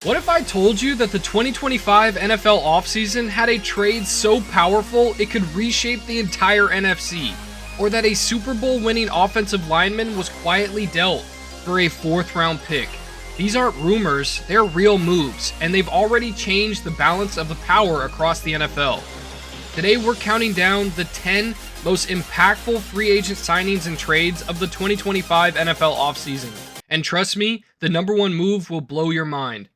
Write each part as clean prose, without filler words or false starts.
What if I told you that the 2025 NFL offseason had a trade so powerful it could reshape the entire NFC? Or that a Super Bowl winning offensive lineman was quietly dealt for a 4th round pick? These aren't rumors, they're real moves, and they've already changed the balance of the power across the NFL. Today we're counting down the 10 most impactful free agent signings and trades of the 2025 NFL offseason. And trust me, the number one move will blow your mind.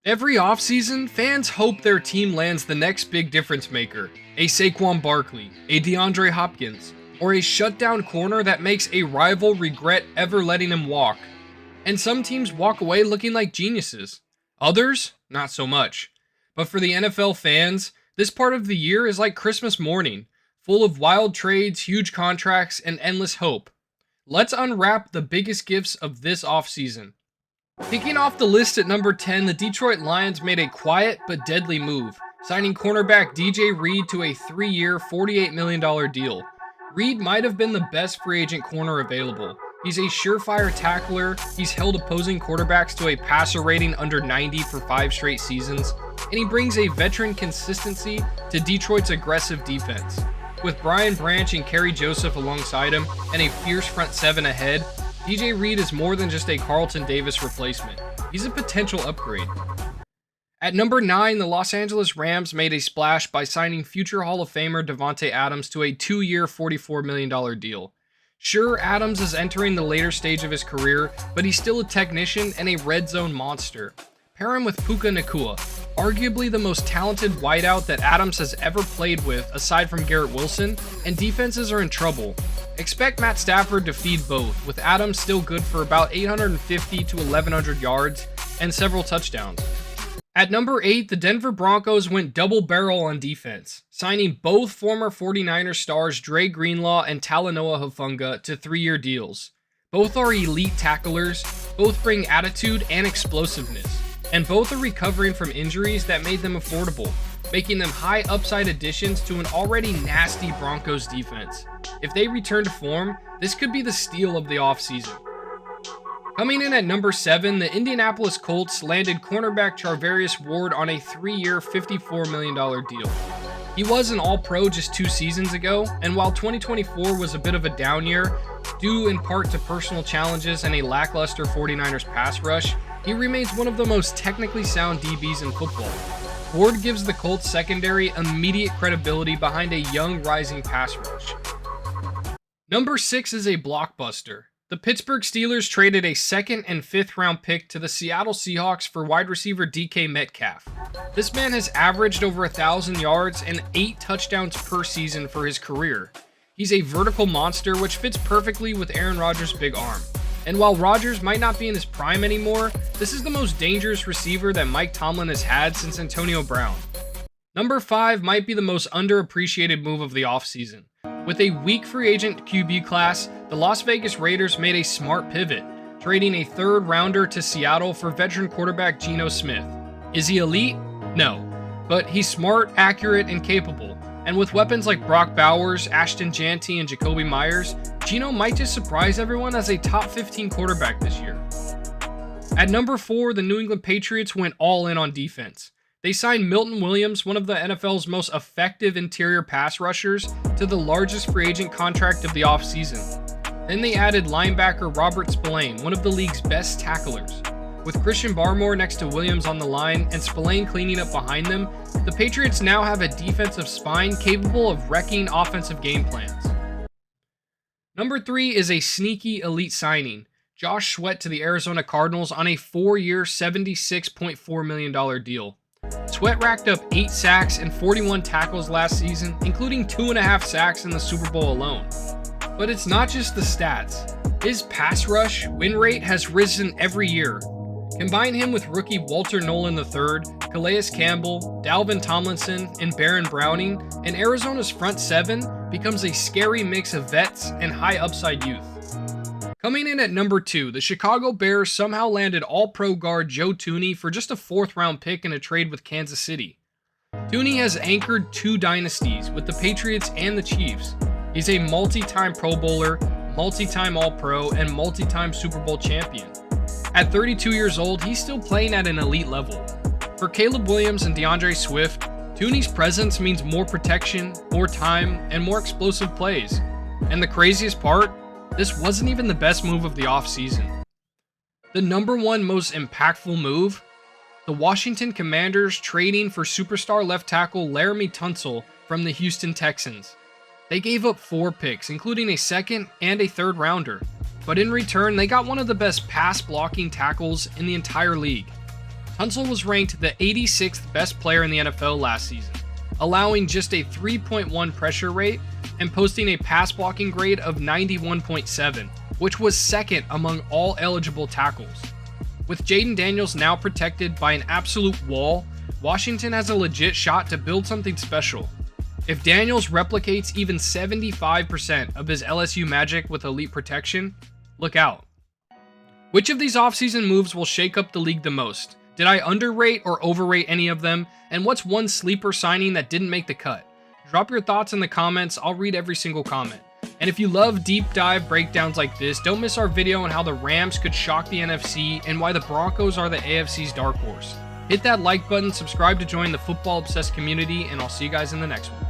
Every offseason, fans hope their team lands the next big difference maker, a Saquon Barkley, a DeAndre Hopkins, or a shutdown corner that makes a rival regret ever letting him walk. And some teams walk away looking like geniuses. Others, not so much. But for the NFL fans, this part of the year is like Christmas morning, full of wild trades, huge contracts, and endless hope. Let's unwrap the biggest gifts of this offseason. Kicking off the list at number 10, the Detroit Lions made a quiet but deadly move, signing cornerback DJ Reed to a 3-year, $48 million deal. Reed might have been the best free agent corner available. He's a surefire tackler, he's held opposing quarterbacks to a passer rating under 90 for 5 straight seasons, and he brings a veteran consistency to Detroit's aggressive defense. With Brian Branch and Kerry Joseph alongside him, and a fierce front 7 ahead, DJ Reed is more than just a Carlton Davis replacement. He's a potential upgrade. At number 9, the Los Angeles Rams made a splash by signing future Hall of Famer Devonte Adams to a 2-year, $44 million deal. Sure, Adams is entering the later stage of his career, but he's still a technician and a red zone monster. Pair him with Puka Nacua, arguably the most talented wideout that Adams has ever played with aside from Garrett Wilson, and defenses are in trouble. Expect Matt Stafford to feed both, with Adams still good for about 850 to 1,100 yards and several touchdowns. At number 8, the Denver Broncos went double barrel on defense, signing both former 49ers stars Dre Greenlaw and Talanoa Hufanga to 3-year deals. Both are elite tacklers, both bring attitude and explosiveness, and both are recovering from injuries that made them affordable, making them high upside additions to an already nasty Broncos defense. If they return to form, this could be the steal of the offseason. Coming in at number 7, the Indianapolis Colts landed cornerback Charvarius Ward on a 3-year, $54 million deal. He was an All-Pro just 2 seasons ago, and while 2024 was a bit of a down year, due in part to personal challenges and a lackluster 49ers pass rush, he remains one of the most technically sound DBs in football. Ward gives the Colts secondary immediate credibility behind a young rising pass rush. Number 6 is a blockbuster. The Pittsburgh Steelers traded a 2nd and 5th round pick to the Seattle Seahawks for wide receiver DK Metcalf. This man has averaged over 1,000 yards and 8 touchdowns per season for his career. He's a vertical monster which fits perfectly with Aaron Rodgers' big arm. And while Rodgers might not be in his prime anymore, this is the most dangerous receiver that Mike Tomlin has had since Antonio Brown. Number 5 might be the most underappreciated move of the offseason. With a weak free agent QB class, the Las Vegas Raiders made a smart pivot, trading a 3rd rounder to Seattle for veteran quarterback Geno Smith. Is he elite? No, but he's smart, accurate, and capable. And with weapons like Brock Bowers, Ashton Janty, and Jacoby Myers, Geno might just surprise everyone as a top 15 quarterback this year. At number 4, the New England Patriots went all in on defense. They signed Milton Williams, one of the NFL's most effective interior pass rushers, to the largest free agent contract of the offseason. Then they added linebacker Robert Spillane, one of the league's best tacklers. With Christian Barmore next to Williams on the line and Spillane cleaning up behind them, the Patriots now have a defensive spine capable of wrecking offensive game plans. Number 3 is a sneaky elite signing. Josh Sweat to the Arizona Cardinals on a 4-year, $76.4 million deal. Sweat racked up 8 sacks and 41 tackles last season, including 2.5 sacks in the Super Bowl alone. But it's not just the stats. His pass rush win rate has risen every year. Combine him with rookie Walter Nolen III, Calais Campbell, Dalvin Tomlinson, and Baron Browning, and Arizona's front 7 becomes a scary mix of vets and high upside youth. Coming in at number 2, the Chicago Bears somehow landed All-Pro guard Joe Thuney for just a 4th round pick in a trade with Kansas City. Thuney has anchored 2 dynasties with the Patriots and the Chiefs. He's a multi-time Pro Bowler, multi-time All-Pro, and multi-time Super Bowl champion. At 32 years old, he's still playing at an elite level. For Caleb Williams and DeAndre Swift, Thuney's presence means more protection, more time, and more explosive plays. And the craziest part, this wasn't even the best move of the offseason. The number one most impactful move? The Washington Commanders trading for superstar left tackle Laremy Tunsil from the Houston Texans. They gave up 4 picks, including a second and a third rounder, but in return, they got one of the best pass blocking tackles in the entire league. Tunsil was ranked the 86th best player in the NFL last season, allowing just a 3.1 pressure rate and posting a pass blocking grade of 91.7, which was second among all eligible tackles. With Jayden Daniels now protected by an absolute wall, Washington has a legit shot to build something special. If Daniels replicates even 75% of his LSU magic with elite protection, look out. Which of these offseason moves will shake up the league the most? Did I underrate or overrate any of them? And what's one sleeper signing that didn't make the cut? Drop your thoughts in the comments, I'll read every single comment. And if you love deep dive breakdowns like this, don't miss our video on how the Rams could shock the NFC and why the Broncos are the AFC's dark horse. Hit that like button, subscribe to join the football obsessed community, and I'll see you guys in the next one.